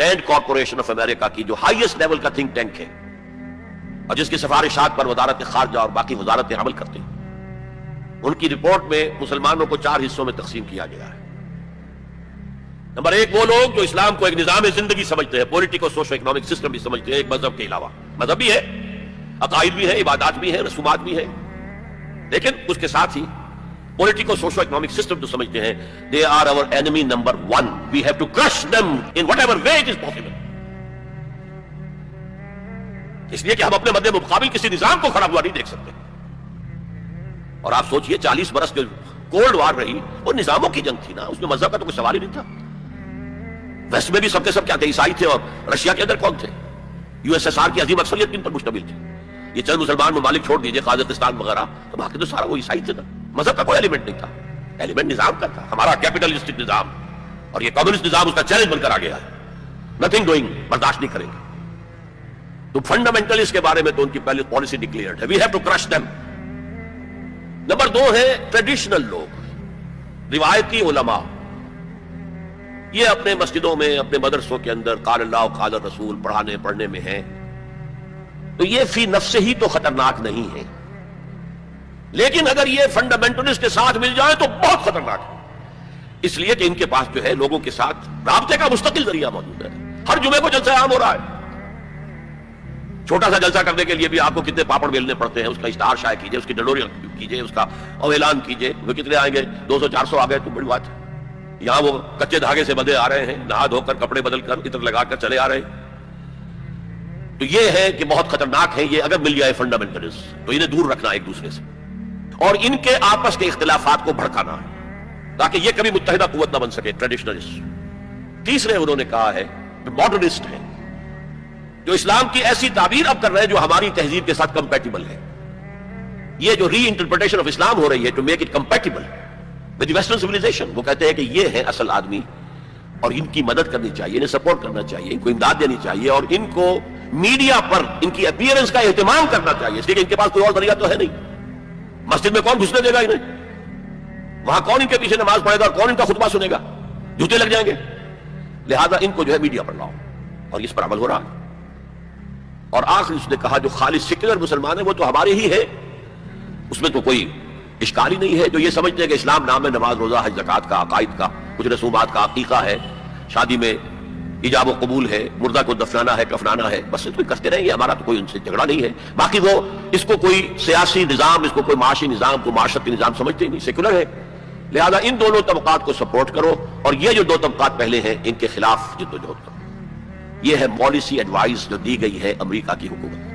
رینڈ corporation of America کی جو highest level کا تھنک ٹینک ہے اور جس کی سفارشات پر وزارت خارجہ اور باقی وزارتیں عمل کرتے ہیں، ان کی رپورٹ میں مسلمانوں کو 4 حصوں میں تقسیم کیا گیا ہے۔ نمبر 1 وہ لوگ جو اسلام کو ایک نظام زندگی سمجھتے ہیں، پولیٹیکل سوشو اکنامک سسٹم بھی سمجھتے ہیں، ایک مذہب کے علاوہ۔ مذہب بھی ہے، عقائد بھی ہے، عبادات بھی ہے، رسومات بھی ہے، لیکن اس کے ساتھ ہی پولیٹیکل سوشو اکنامک سسٹم جو سمجھتے ہیں they are our enemy number 1. We have to crush them in whatever way it is possible. اس لیے کہ ہم اپنے مد مقابل کسی نظام کو کھڑا ہوا نہیں دیکھ سکتے۔ اور آپ سوچئے 40 برس جو کولڈ وار رہی وہ نظاموں کی جنگ تھی نا، اس میں مذہب کا تو کوئی سوال ہی نہیں تھا۔ ویسٹ میں بھی سب کے سب کیا تھے؟ عیسائی تھے، اور رشیا کے اندر کون تھے؟ USSR کی عظیم اکثریت کن پر مشتمل تھی؟ یہ چند مسلمان ممالک چھوڑ دیجئے، قازقستان وغیرہ، تو باقی تو سارا وہ عیسائی تھے نا۔ مذہب کا کوئی ایلیمنٹ نہیں تھا، ایلیمنٹ نظام کا تھا، ہمارا کیپٹلسٹک نظام، اور یہ کمیونسٹ نظام اس کا چیلنج بن کر آ گیا ہے۔ نتھنگ ڈوئنگ، برداشت نہیں کریں گے۔ تو فنڈامنٹل اس کے بارے میں تو ان کی پہلے پالیسی ڈکلیئرڈ ہے، we have to crush them. Number 2 ہے ٹریڈیشنل لوگ، روایتی علماء، یہ اپنے مسجدوں میں، اپنے مدرسوں کے اندر قال اللہ قال الرسول پڑھنے میں ہیں، تو یہ فی نفس ہی تو خطرناک نہیں ہے، لیکن اگر یہ فنڈامنٹلسٹ کے ساتھ مل جائے تو بہت خطرناک ہے، اس لیے کہ ان کے پاس جو ہے لوگوں کے ساتھ رابطے کا مستقل ذریعہ موجود ہے۔ ہر جمعے کو جلسہ عام ہو رہا ہے، چھوٹا سا جلسہ کرنے کے لیے بھی آپ کو کتنے پاپڑ بیلنے پڑتے ہیں، اس کا اشتہار شائع کیجئے، اس کی ڈنڈوری کیجئے، اس کا اعلان کیجئے، وہ کتنے آئیں گے؟ 200-400 آ گئے تو بڑی بات ہے۔ یہاں وہ کچے دھاگے سے بندھے آ رہے ہیں، نہا دھو کر کپڑے بدل کر عطر لگا کر چلے آ رہے ہیں۔ تو یہ ہے کہ بہت خطرناک ہے یہ، اگر مل جائے فنڈامنٹلسٹ تو انہیں دور رکھنا ایک دوسرے سے، اور ان کے آپس کے اختلافات کو بھڑکانا ہے تاکہ یہ کبھی متحدہ قوت نہ بن سکے، ٹریڈیشنلسٹ۔ تیسرے انہوں نے کہا ہے کہ ماڈرنسٹ ہیں، جو اسلام کی ایسی تعبیر اب کر رہے ہیں جو ہماری تہذیب کے ساتھ کمپیٹیبل ہے۔ یہ جو ری انٹرپریٹیشن آف اسلام ہو رہی ہے to make it compatible with western civilisation, وہ کہتے ہیں کہ یہ ہے اصل آدمی اور ان کی مدد کرنی چاہیے، انہیں سپورٹ کرنا چاہیے، ان کو امداد دینی چاہیے، اور ان کو میڈیا پر ان کی اپیئرنس کا اہتمام کرنا چاہیے، اس لیے کہ ان کے پاس کوئی اور ذریعہ تو ہے نہیں۔ مسجد میں کون گھسنے دے گا انہیں؟ وہاں کون ان کے پیچھے نماز پڑھے گا اور کون ان کا خطبہ سنے گا؟ جوتے لگ جائیں گے۔ لہذا ان کو جو ہے میڈیا پر لاؤ، اور اس پر عمل ہو رہا ہے۔ اور آخر اس نے کہا جو خالص سیکولر مسلمان ہیں وہ تو ہمارے ہی ہے، اس میں تو کوئی اشکال ہی نہیں ہے، جو یہ سمجھتے ہیں کہ اسلام نام ہے نماز، روزہ، حج، زکوٰۃ کا، عقائد کا، کچھ رسومات کا، عقیقہ ہے، شادی میں ایجاب و قبول ہے، مردہ کو دفنانا ہے، کفنانا ہے، بس کوئی کرتے رہیں گے، ہمارا تو کوئی ان سے جھگڑا نہیں ہے۔ باقی وہ اس کو کوئی سیاسی نظام، اس کو کوئی معاشی نظام، کوئی معاشرتی نظام سمجھتے ہی نہیں، سیکولر ہے۔ لہذا ان دونوں طبقات کو سپورٹ کرو، اور یہ جو 2 طبقات پہلے ہیں ان کے خلاف جدوجہد کرو۔ یہ ہے پالیسی ایڈوائز جو دی گئی ہے امریکہ کی حکومت۔